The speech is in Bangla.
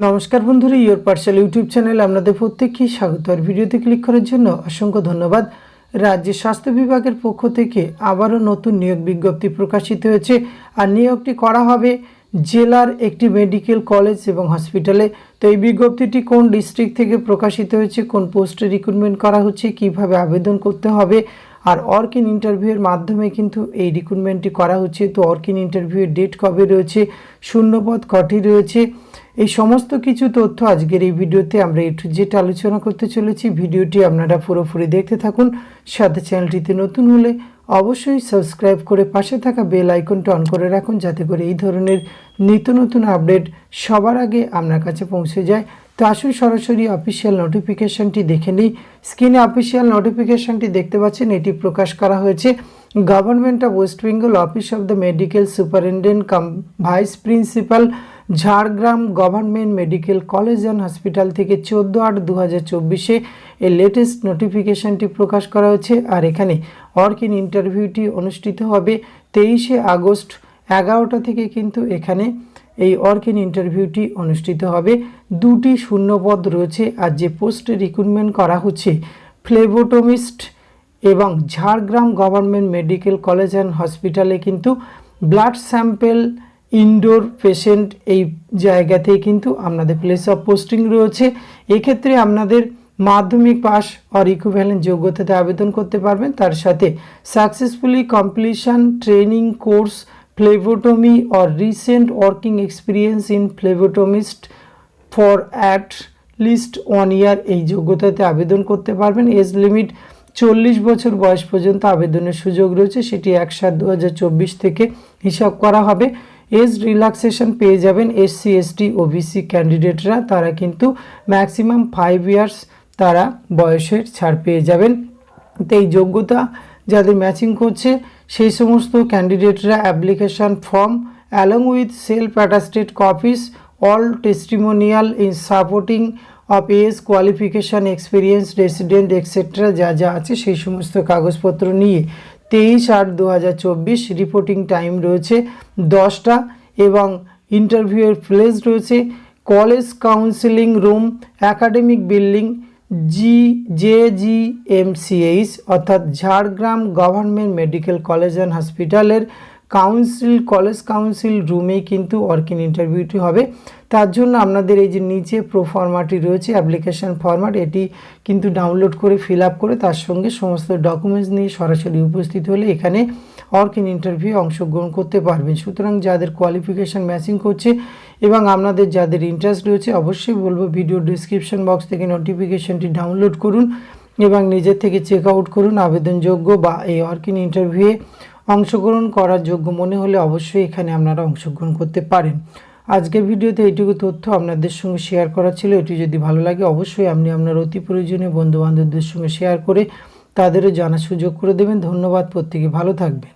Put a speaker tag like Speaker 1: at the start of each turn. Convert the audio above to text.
Speaker 1: নমস্কার বন্ধুরা, ইয়োর পার্সেল ইউটিউব চ্যানেলে আপনাদের প্রত্যেককে স্বাগত। আর ভিডিওতে ক্লিক করার জন্য অসংখ্য ধন্যবাদ। রাজ্য স্বাস্থ্য বিভাগের পক্ষ থেকে আবারও নতুন নিয়োগ বিজ্ঞপ্তি প্রকাশিত হয়েছে। আর নিয়োগটি করা হবে জেলার একটি মেডিকেল কলেজ এবং হসপিটালে। তো এই বিজ্ঞপ্তিটি কোন ডিস্ট্রিক্ট থেকে প্রকাশিত হয়েছে, কোন পোস্টে রিক্রুটমেন্ট করা হচ্ছে, কিভাবে আবেদন করতে হবে, আর অর্কিন ইন্টারভিউয়ের মাধ্যমে কিন্তু এই রিক্রুটমেন্টটি করা হচ্ছে। তো অর্কিন ইন্টারভিউয়ের ডেট কবে রয়েছে, শূন্যপদ কটি রয়েছে, এই সমস্ত কিছু তথ্য আজকের এই ভিডিওতে আমরা একটু যেটা আলোচনা করতে চলেছি। ভিডিওটি আপনারা পুরোপুরি দেখতে থাকুন। সাথে চ্যানেলটিতে নতুন হলে অবশ্যই সাবস্ক্রাইব করে পাশে থাকা বেল আইকনটা অন করে রাখুন, যাতে করে এই ধরনের নিত্য নতুন আপডেট সবার আগে আপনার কাছে পৌঁছে যায়। তো আসুন সরাসরি অফিসিয়াল নোটিফিকেশানটি দেখে নিই। স্ক্রিনে অফিসিয়াল নোটিফিকেশানটি দেখতে পাচ্ছেন, এটি প্রকাশ করা হয়েছে government of West Bengal, office of the medical superintendent cum vice principal, Jhargram government medical college and hospital থেকে 14/8/2024 এই লেটেস্ট নোটিফিকেশানটি প্রকাশ করা হয়েছে। আর এখানে অর্কিন ইন্টারভিউটি অনুষ্ঠিত হবে 23 আগস্ট 11টা থেকে কিন্তু এখানে এই অর্কিন ইন্টারভিউটি অনুষ্ঠিত হবে। দুটি শূন্যপদ রয়েছে। আর যে পোস্টে রিক্রুটমেন্ট করা হচ্ছে ফ্লেবোটমিস্ট এবং Jhargram government medical college and হসপিটালে কিন্তু ব্লাড স্যাম্পেল ইনডোর পেশেন্ট এই জায়গাতেই কিন্তু আপনাদের প্লেস অফ পোস্টিং রয়েছে। এক্ষেত্রে আপনাদের মাধ্যমিক পাস আর ইকুইভ্যালেন্ট যোগ্যতাতে আবেদন করতে পারবেন। তার সাথে successfully completion training course phlebotomy or recent working experience in phlebotomist for at least 1 year এই যোগ্যতাতে আবেদন করতে পারবেন। এজ লিমিট 40 বছর বয়স পর্যন্ত আবেদনের সুযোগ রয়েছে, সেটি 1/7/2024 থেকে হিসাব করা হবে। এজ রিল্যাক্সেশন পেয়ে যাবেন SC ST OBC ক্যান্ডিডেটরা, তারা কিন্তু ম্যাক্সিমাম 5 ইয়ার্স তারা বয়সের ছাড় পেয়ে যাবেন। তো এই যোগ্যতা যাদের ম্যাচিং করছে সেই সমস্ত ক্যান্ডিডেটরা application form along with self attested copies all testimonial in supporting of age qualification experience resident etcetera যা যা আছে সেই সমস্ত কাগজপত্র নিয়ে 23/8/2024 রিপোর্টিং টাইম রয়েছে 10টা এবং ইন্টারভিউয়ের প্লেস রয়েছে college counselling room academic building JGMCH অর্থাৎ Jhargram government medical college and হসপিটালের কলেজ কাউন্সিল রুমেই কিন্তু ওয়ার্কিং ইন্টারভিউটি হবে। তার জন্য আপনাদের এই যে নিচে প্রো ফরম্যাটটি রয়েছে অ্যাপ্লিকেশান ফরম্যাট, এটি কিন্তু ডাউনলোড করে ফিল আপ করে তার সঙ্গে সমস্ত ডকুমেন্টস নিয়ে সরাসরি উপস্থিত হলে এখানে ওয়ার্কিং ইন্টারভিউ অংশগ্রহণ করতে পারবেন। সুতরাং যাদের কোয়ালিফিকেশান ম্যাচিং করছে এবং আপনাদের যাদের ইন্টারেস্ট রয়েছে অবশ্যই বলবো ভিডিও ডিসক্রিপশন বক্স থেকে নোটিফিকেশানটি ডাউনলোড করুন এবং নিজের থেকে চেক আউট করুন। আবেদনযোগ্য বা এই ওয়ার্কিং ইন্টারভিউয়ে অংশগ্রহণ করার যোগ্য মনে হলে অবশ্যই এখানে আপনারা অংশগ্রহণ করতে পারেন। আজকের ভিডিওতে এইটুকু তথ্য আপনাদের সঙ্গে শেয়ার করা ছিল। এটি যদি ভালো লাগে অবশ্যই আপনি আপনার অতি প্রয়োজনীয় বন্ধুবান্ধবদের সঙ্গে শেয়ার করে তাদেরও জানার সুযোগ করে দেবেন। ধন্যবাদ, প্রত্যেকে ভালো থাকবেন।